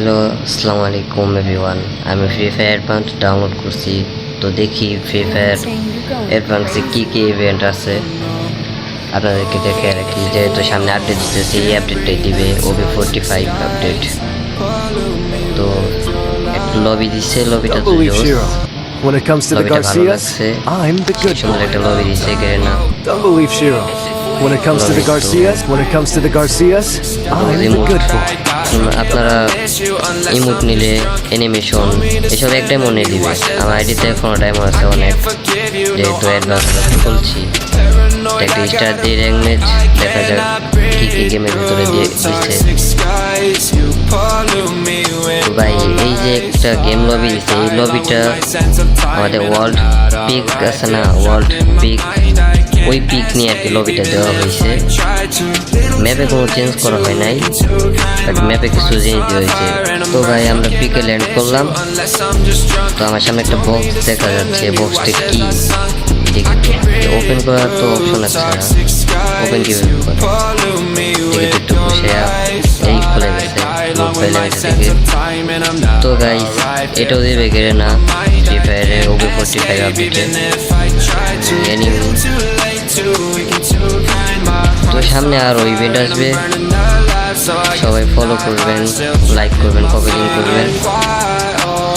Hello আসসালামু আলাইকুম everyone. আমি ফ্রি ফায়ার অ্যাডভান্স ডাউনলোড করছি, তো দেখি ফ্রি ফায়ার অ্যাডভান্সে কী কী ইভেন্ট আছে আপনাদেরকে দেখে রাখি। যেহেতু সামনে আপডেট দিতেছে, এই আপডেটটাই দিবে OB45 আপডেট। তো একটা লবি দিচ্ছে, লবিটা তো When it comes to the Garcias, I'm the good সুন্দর boy. একটা লবি দিচ্ছে কেনা। Don't believe Shiro. When it comes to the Garcias, I'm the good boy. আপনারা ইমোট নিলে অ্যানিমেশন এসব এক ডায়মন্ডে দিবে। আমার আইডিতে এখনও ডায়মন্ড আছে অনেক, যেহেতু অ্যাডভান্স খুলছি। একটা স্টার দিয়ে র্যাঙ্ক ম্যাচ দেখা যাক কী কী গেমের ভিতরে দিয়ে দিচ্ছে। ভাই এই যে একটা গেম লবি দিচ্ছে, এই লবিটা আমাদের ওয়ার্ল্ড পিক আছে না, ওয়ার্ল্ড পিক, ওই পিক নিয়ে আর কি লবিটা দেওয়া হয়েছে। ম্যাপে কোনো চেঞ্জ করা হয় নাই, বাট ম্যাপে কিছু জিনিস দেওয়া হয়েছে। তো ভাই আমরা পিকে ল্যান্ড করলাম, তো আমার সামনে একটা বক্স দেখা যাচ্ছে। বক্সটা কি ওপেন করার তো অপশন আছে না, ওপেন কীভাবে করে দেখে একটু বসে এই খুলে গেছে থেকে। তো গাইস এটাও দেবে গেলে না ফ্রি ফায়ারে OB45 আপডেটে এনিমি। তো সামনে আরও ইভেন্ট আসবে, সবাই ফলো করবেন, লাইক করবেন, কমেন্ট করবেন।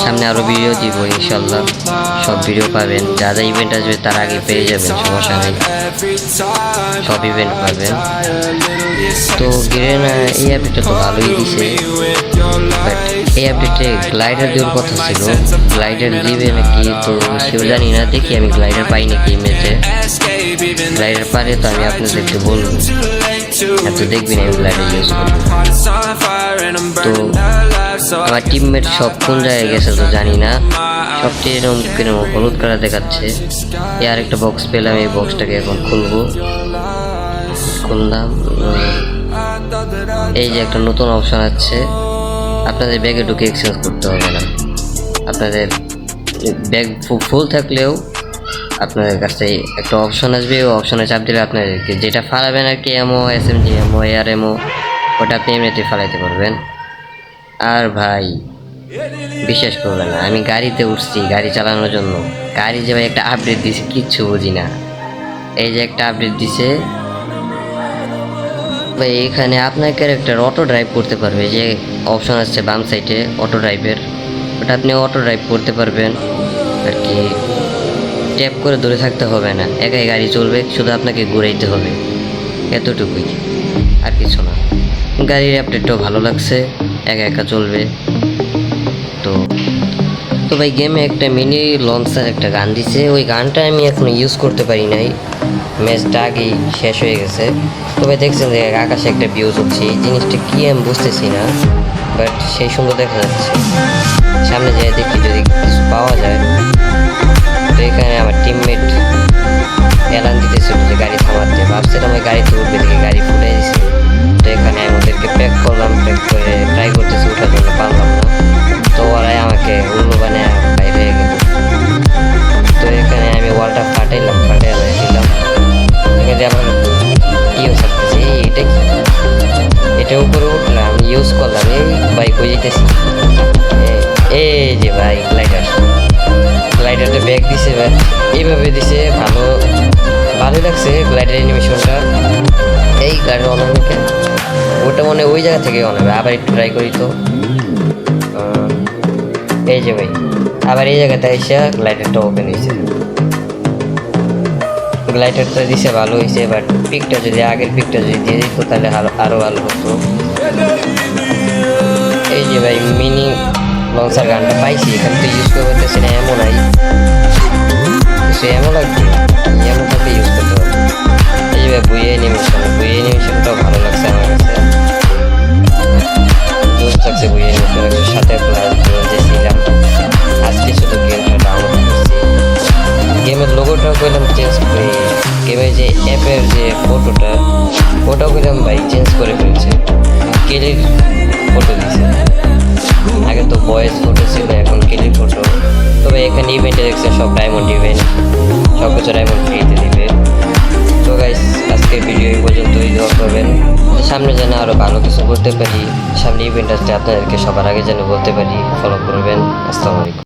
সামনে আরও ভিডিও দিব ইনশাল্লাহ, সব ভিডিও পাবেন। যা যা ইভেন্ট আসবে তার আগে পেয়ে যাবেন, সমস্যা নেই, সব ইভেন্ট পাবেন। তো গেরেনা এই আপডেটটা তো ভালোই দিছে, বাট এই আপডেটে গ্লাইডার দেওয়ার কথা ছিল। গ্লাইডার দিবে নাকি তো সেও জানি না, দেখি আমি গ্লাইডার পাই নাকি ইমেজে। গ্লাইডার পারে তো আমি আপনাদেরকে বলবো, এত দেখবি না আমি গ্লাইডার ইউজ করবো। তো আমার টিমমেট সব কোন জায়গায় গেছে তো জানি না, সবটি এরকম হলুদ কালার দেখাচ্ছে। এ আরেকটা বক্স পেলাম, এই বক্সটাকে এখন খুললাম। এই যে একটা নতুন অপশন আছে, আপনাদের ব্যাগে ঢুকে এক্সচেঞ্জ করতে হবে না। আপনাদের ব্যাগ ফুল থাকলেও আপনাদের কাছে একটা অপশন আসবে, ওই অপশনে চাপ দিলে আপনাদেরকে যেটা ফালাবেন আর কি, এমও SMG এমও AR এমও, ওটা আপনি এমনিতে ফালাইতে পারবেন। আর ভাই বিশ্বাস করবেন না, আমি গাড়িতে উঠছি গাড়ি চালানোর জন্য, গাড়ি যে ভাই একটা আপডেট দিছে কিচ্ছু বুঝি না। এই যে একটা আপডেট দিছে ভাই, এখানে আপনার ক্যারেক্টার অটো ড্রাইভ করতে পারবে। যে অপশন আছে বাম সাইডে অটো ড্রাইভের, ওটা আপনি অটো ড্রাইভ করতে পারবেন আর কি। ট্যাপ করে ধরে থাকতে হবে না, একাই গাড়ি চলবে, শুধু আপনাকে ঘুরাইতে হবে, এতটুকুই, আর কিছু না। গাড়ির আপডেটটাও ভালো লাগছে, একা একা চলবে। তো ভাই গেমে একটা মিনি লঞ্চার একটা গান দিছে, ওই গানটা আমি এখনো ইউজ করতে পারি নাই, ম্যাচটা আগেই শেষ হয়ে গেছে। তবে দেখছেন যে আকাশে একটা ভিউজ হচ্ছে, এই জিনিসটা কি আমি বুঝতেছি না, বাট সেই সুন্দর দেখা যাচ্ছে। সামনে যাই দেখি যদি কিছু পাওয়া যায়। তো এখানে আমার টিমমেট এলান দিতেছিল যে গাড়ি থামাতে, ভাবছিলাম ওই গাড়িতে উঠবে, দেখি গাড়ি ফুটে দিছে। তো এখানে আমি ওদেরকে প্যাক করলাম, প্যাক করে ট্রাই করতেছি ওঠার জন্য, পারলাম না। তো ওরাই আমাকে উল্লু বানিয়ে বাইরে হয়ে গেল। তো এখানে আমি ওয়ালটা ফাটাই দিলাম। এখানে আমার ইউজ করতেছি, এটা কি, এটা উপরে উঠলাম, ইউজ করলাম, এই বাইক হয়ে যেতেছি। এই যে ভাই গ্লাইডারটা ব্যাগ দিছে, এইভাবে দিছে, ভালোই লাগছে গ্লাইডার অ্যানিমেশনটা। এই গাড়ির অনামিকে ওটা মনে ওই জায়গা থেকে অনাবে, আবার একটু ট্রাই করি। তো এই যে ভাই আবার এই জায়গাটা এসে গ্লাইডারটা ওপেন হয়েছে, গ্লাইডারটা দিছে, ভালো হয়েছে। বাট পিকটা যদি আগের পিকটা যদি দিয়ে দিত তাহলে আরও ভালো হতো। এই যে ভাই মিনি লঞ্চার গানটা পাইছি, এখানে তো ইউজ করতে পারতেছি না, এমন নাই সে এমন লাগছে, এমন থাকলে ইউজ করতে পারবো। এই যে ভাই বুয়ে অ্যানিমেশনটাও ভালো লাগছে আমার কাছে, জোস লাগছে বুয়ে অ্যানিমেশনের সাথে। ছিলাম আজকে শুধু গেমটা ডাউনলোড করছি, গেমের লোগোটাও করলাম চেঞ্জ করে, গেমের যে অ্যাপের যে ফটোটা ওটাও করলাম ভাই চেঞ্জ করে ফেলছে, কেলির ফটো দিছে। আগে তো বয়েস ফটো ছিল, এখন কেলির ফটো। তবে এখানে ইভেন্টে দেখছে সব ডায়মন্ড ইভেন্ট, সব কিছু ডায়মন্ড ফ্রিতে দিবে। তো গাইস আজকের ভিডিও এই পর্যন্তই। দোয়া করবেন সামনে যেন আরো ভালো কিছু করতে পারি, সামনে ইভেন্ট আসলে আপনাদেরকে সবার আগে যেন বলতে পারি। ফলো করবেন। আসসালামু আলাইকুম।